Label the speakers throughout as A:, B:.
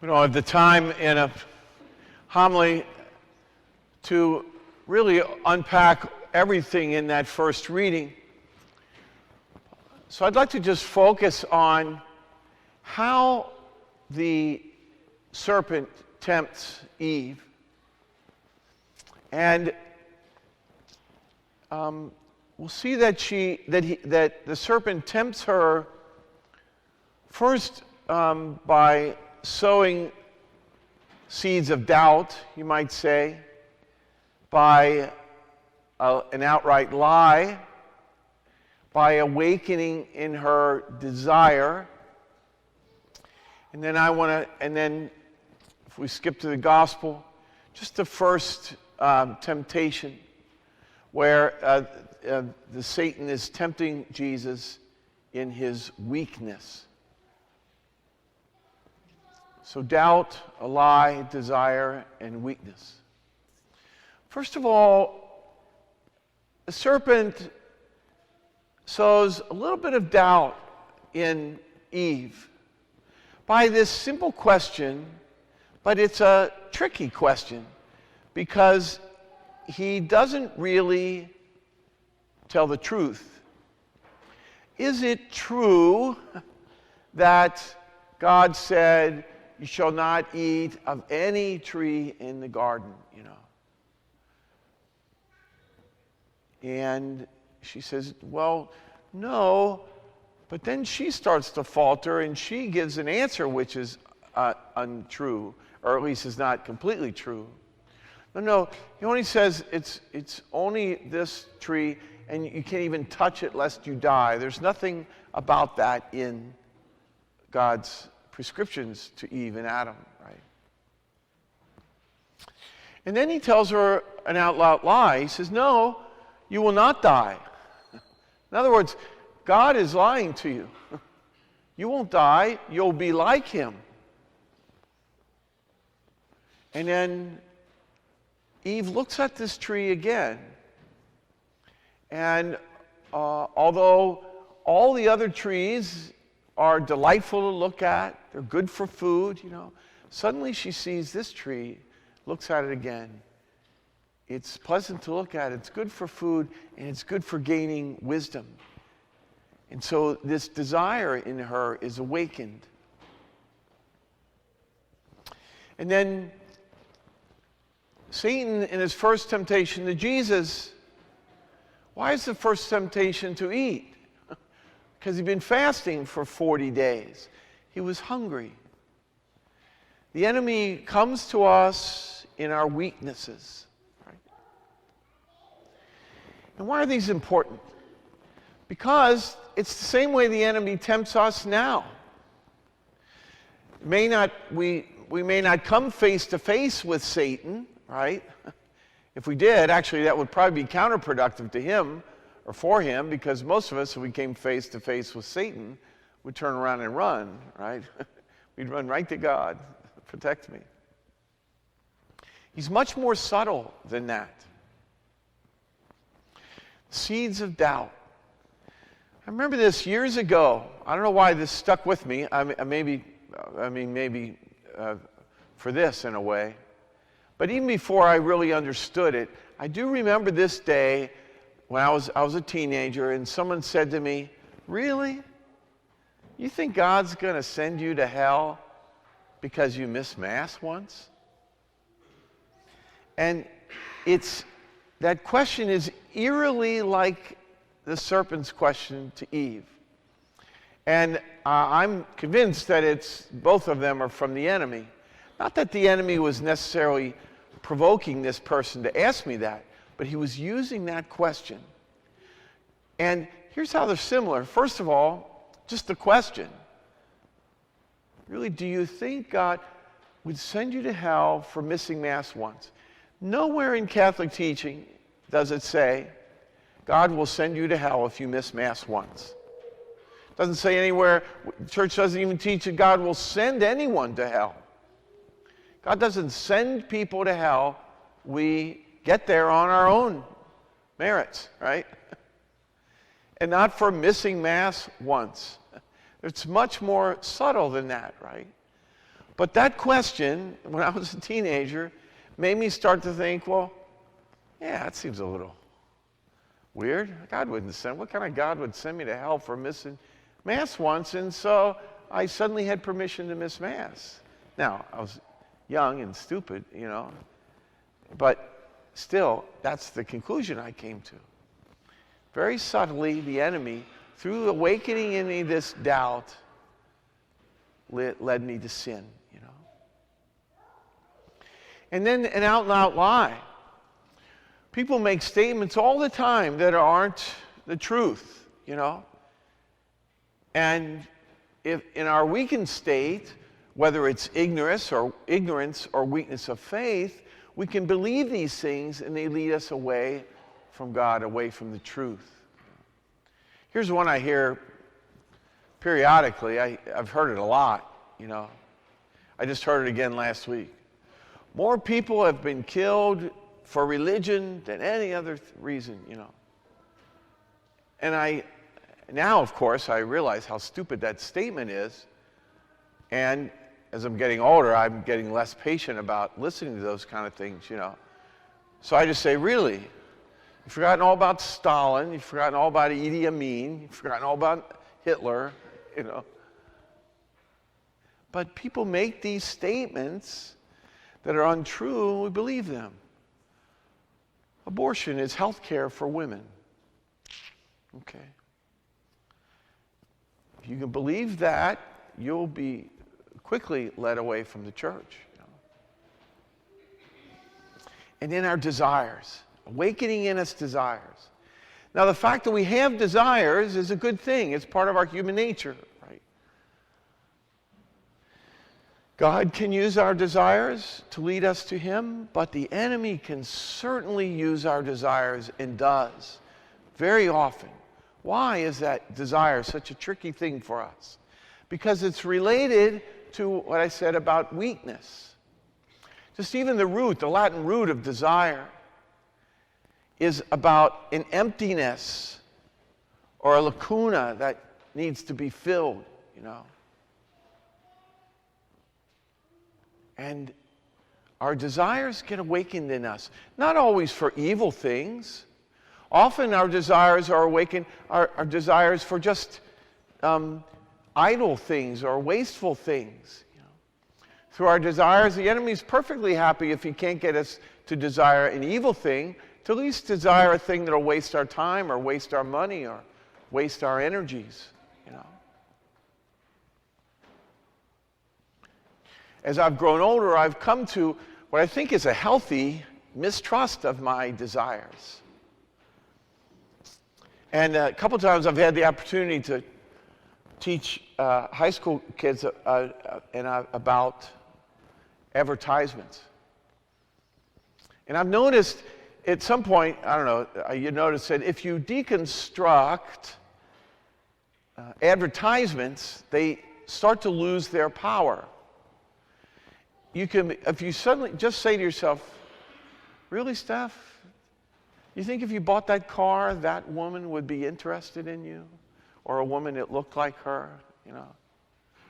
A: We don't have the time in a homily to really unpack everything in that first reading. So I'd like to just focus on how the serpent tempts Eve. And we'll see that the serpent tempts her first by sowing seeds of doubt, you might say, by an outright lie, by awakening in her desire. And then if we skip to the gospel, just the first temptation, where the Satan is tempting Jesus in his weakness. So doubt, a lie, desire, and weakness. First of all, the serpent sows a little bit of doubt in Eve by this simple question, but it's a tricky question because he doesn't really tell the truth. Is it true that God said, "You shall not eat of any tree in the garden," And she says, well, no. But then she starts to falter and she gives an answer which is untrue, or at least is not completely true. No, he only says it's only this tree and you can't even touch it lest you die. There's nothing about that in God's prescriptions to Eve and Adam, right? And then he tells her an out-loud lie. He says, no, you will not die. In other words, God is lying to you. You won't die. You'll be like him. And then Eve looks at this tree again. And although all the other trees are delightful to look at, they're good for food, suddenly she sees this tree, looks at it again. It's pleasant to look at. It's good for food, and it's good for gaining wisdom. And so this desire in her is awakened. And then Satan, in his first temptation to Jesus, why is the first temptation to eat? Because he'd been fasting for 40 days. He was hungry. The enemy comes to us in our weaknesses. And why are these important? Because it's the same way the enemy tempts us now. We may not come face to face with Satan, right? If we did, actually that would probably be counterproductive to him or for him, because most of us, if we came face to face with Satan, would turn around and run, right? We'd run right to God. Protect me. He's much more subtle than that. Seeds of doubt. I remember this years ago. I don't know why this stuck with me. Maybe for this in a way. But even before I really understood it, I do remember this day when I was a teenager and someone said to me, "Really? You think God's going to send you to hell because you missed Mass once?" And that question is eerily like the serpent's question to Eve. And I'm convinced that both of them are from the enemy. Not that the enemy was necessarily provoking this person to ask me that, but he was using that question. And here's how they're similar. First of all, just the question. Really, do you think God would send you to hell for missing Mass once? Nowhere in Catholic teaching does it say God will send you to hell if you miss Mass once. It doesn't say anywhere, the church doesn't even teach that God will send anyone to hell. God doesn't send people to hell. We get there on our own merits, right? And not for missing Mass once. It's much more subtle than that, right? But that question, when I was a teenager, made me start to think, well, yeah, that seems a little weird. God wouldn't send, what kind of God would send me to hell for missing Mass once? And so I suddenly had permission to miss Mass. Now, I was young and stupid, but still, that's the conclusion I came to. Very subtly, the enemy, through awakening in me this doubt, led me to sin, And then an out-and-out lie. People make statements all the time that aren't the truth, And if in our weakened state, whether it's ignorance or weakness of faith, we can believe these things and they lead us away from God, away from the truth. Here's one I hear periodically. I've heard it a lot, I just heard it again last week. More people have been killed for religion than any other reason, And now, of course, I realize how stupid that statement is. And as I'm getting older, I'm getting less patient about listening to those kind of things, So I just say, really? You've forgotten all about Stalin, you've forgotten all about Idi Amin, you've forgotten all about Hitler, But people make these statements that are untrue, and we believe them. Abortion is health care for women. Okay. If you can believe that, you'll be quickly led away from the church. And then our desires, awakening in us desires. Now, the fact that we have desires is a good thing. It's part of our human nature, right? God can use our desires to lead us to Him, but the enemy can certainly use our desires and does very often. Why is that desire such a tricky thing for us? Because it's related to what I said about weakness. Just even the Latin root of desire is about an emptiness or a lacuna that needs to be filled, And our desires get awakened in us, not always for evil things. Often our desires are awakened, our desires for just idle things or wasteful things. Through our desires, the enemy is perfectly happy if he can't get us to desire an evil thing, to at least desire a thing that will waste our time or waste our money or waste our energies. As I've grown older, I've come to what I think is a healthy mistrust of my desires. And a couple times I've had the opportunity to teach high school kids about advertisements. And I've noticed at some point, I don't know, you notice that if you deconstruct advertisements, they start to lose their power. If you suddenly just say to yourself, really, Stef? You think if you bought that car, that woman would be interested in you? Or a woman that looked like her,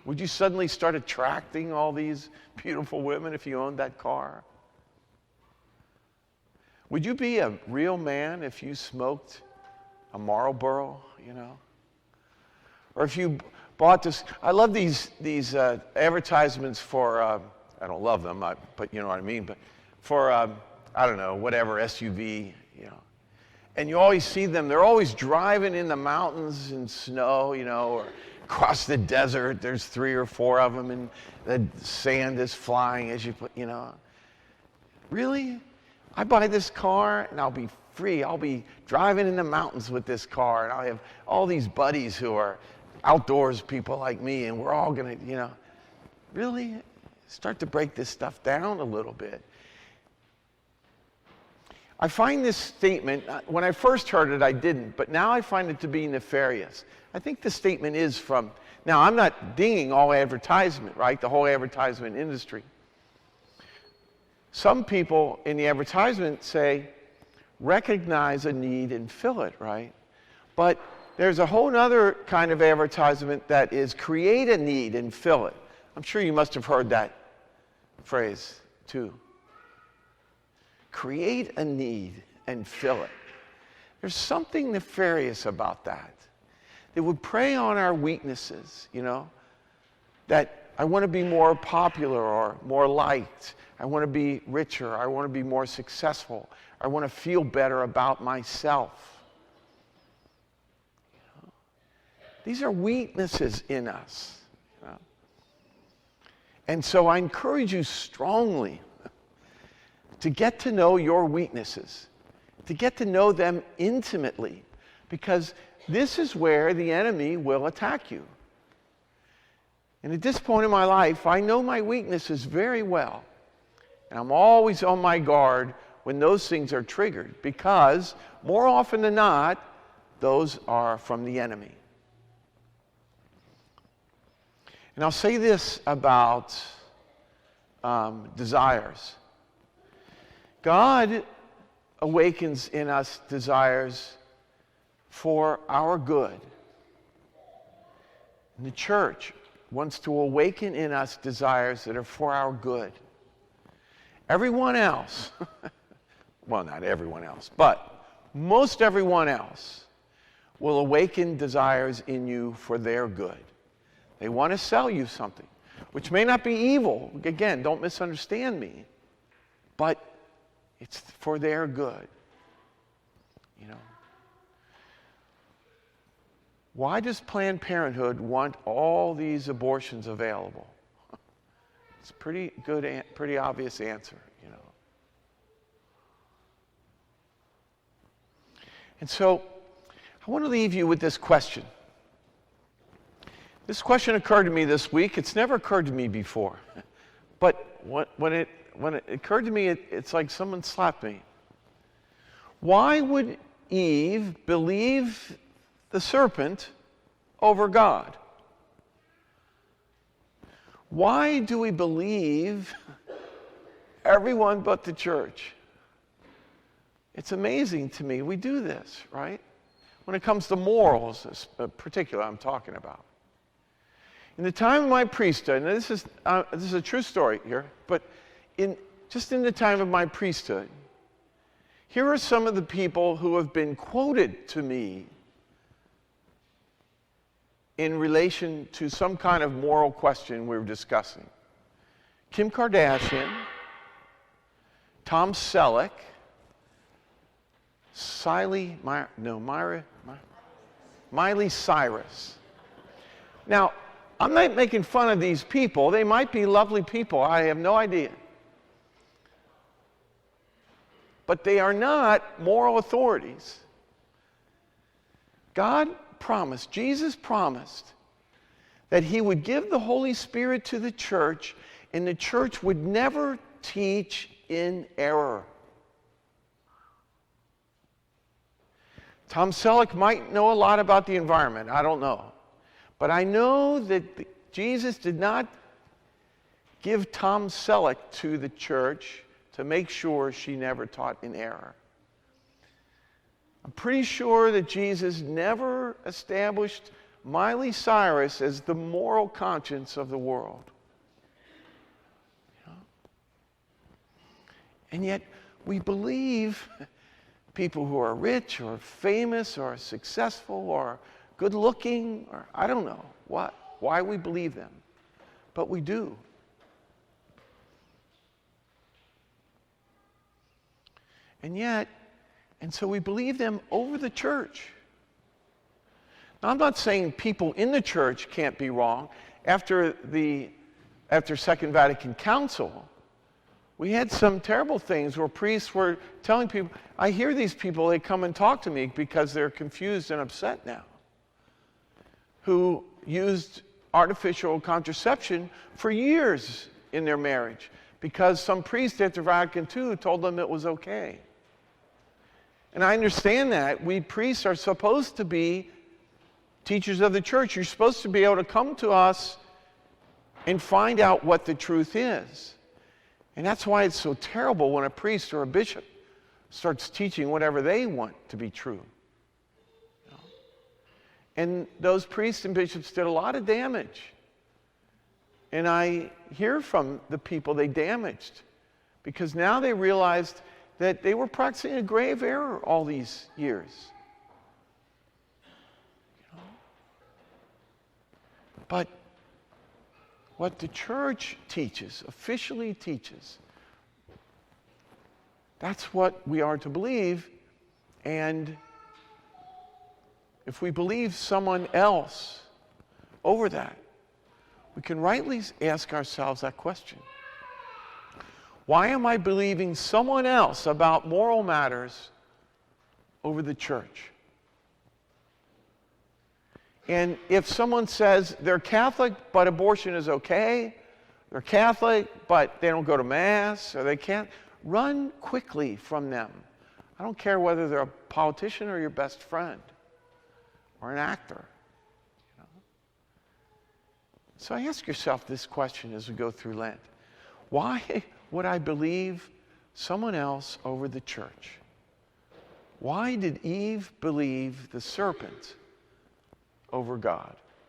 A: Would you suddenly start attracting all these beautiful women if you owned that car? Would you be a real man if you smoked a Marlboro, Or if you bought this, I love these advertisements for, I don't love them, but you know what I mean, but for, I don't know, whatever, SUV, And you always see them, they're always driving in the mountains in snow, or across the desert. There's 3 or 4 of them, and the sand is flying as you put, Really? I buy this car, and I'll be free. I'll be driving in the mountains with this car, and I'll have all these buddies who are outdoors people like me, and we're all going to, Really? Start to break this stuff down a little bit. I find this statement, when I first heard it, I didn't, but now I find it to be nefarious. I think the statement is from, now I'm not dinging all advertisement, right? The whole advertisement industry. Some people in the advertisement say, recognize a need and fill it, right? But there's a whole other kind of advertisement that is create a need and fill it. I'm sure you must have heard that phrase too. Create a need and fill it. There's something nefarious about that. That would prey on our weaknesses, that I want to be more popular or more liked. I want to be richer. I want to be more successful. I want to feel better about myself. These are weaknesses in us. And so I encourage you strongly to get to know your weaknesses, to get to know them intimately, because this is where the enemy will attack you. And at this point in my life, I know my weaknesses very well. And I'm always on my guard when those things are triggered, because more often than not, those are from the enemy. And I'll say this about desires. God awakens in us desires for our good. And the church wants to awaken in us desires that are for our good. Everyone else, well, not everyone else, but most everyone else will awaken desires in you for their good. They want to sell you something, which may not be evil. Again, don't misunderstand me. But it's for their good. Why does Planned Parenthood want all these abortions available? It's a pretty obvious answer, And so, I want to leave you with this question. This question occurred to me this week. It's never occurred to me before. But when it occurred to me, it's like someone slapped me. Why would Eve believe the serpent over God? Why do we believe everyone but the church? It's amazing to me. We do this, right? When it comes to morals, particularly I'm talking about. In the time of my priesthood, and this is a true story here, but just in the time of my priesthood, here are some of the people who have been quoted to me in relation to some kind of moral question we were discussing. Kim Kardashian, Tom Selleck, Miley Cyrus. Now, I'm not making fun of these people. They might be lovely people. I have no idea. But they are not moral authorities. God promised, Jesus promised, that he would give the Holy Spirit to the church, and the church would never teach in error. Tom Selleck might know a lot about the environment. I don't know. But I know that Jesus did not give Tom Selleck to the church to make sure she never taught in error. I'm pretty sure that Jesus never established Miley Cyrus as the moral conscience of the world. And yet we believe people who are rich or famous or successful or good looking, or I don't know why we believe them, but we do. And so we believe them over the church. Now, I'm not saying people in the church can't be wrong. After Second Vatican Council, we had some terrible things where priests were telling people, I hear these people, they come and talk to me because they're confused and upset now, who used artificial contraception for years in their marriage because some priest after Vatican II told them it was okay. And I understand that. We priests are supposed to be teachers of the church. You're supposed to be able to come to us and find out what the truth is. And that's why it's so terrible when a priest or a bishop starts teaching whatever they want to be true. And those priests and bishops did a lot of damage And I hear from the people they damaged, because now they realized that they were practicing a grave error all these years. But what the church teaches, officially teaches, that's what we are to believe. And if we believe someone else over that, we can rightly ask ourselves that question. Why am I believing someone else about moral matters over the church? And if someone says they're Catholic, but abortion is okay, they're Catholic, but they don't go to Mass, or they can't, run quickly from them. I don't care whether they're a politician or your best friend or an actor. So ask yourself this question as we go through Lent. Why would I believe someone else over the church? Why did Eve believe the serpent over God?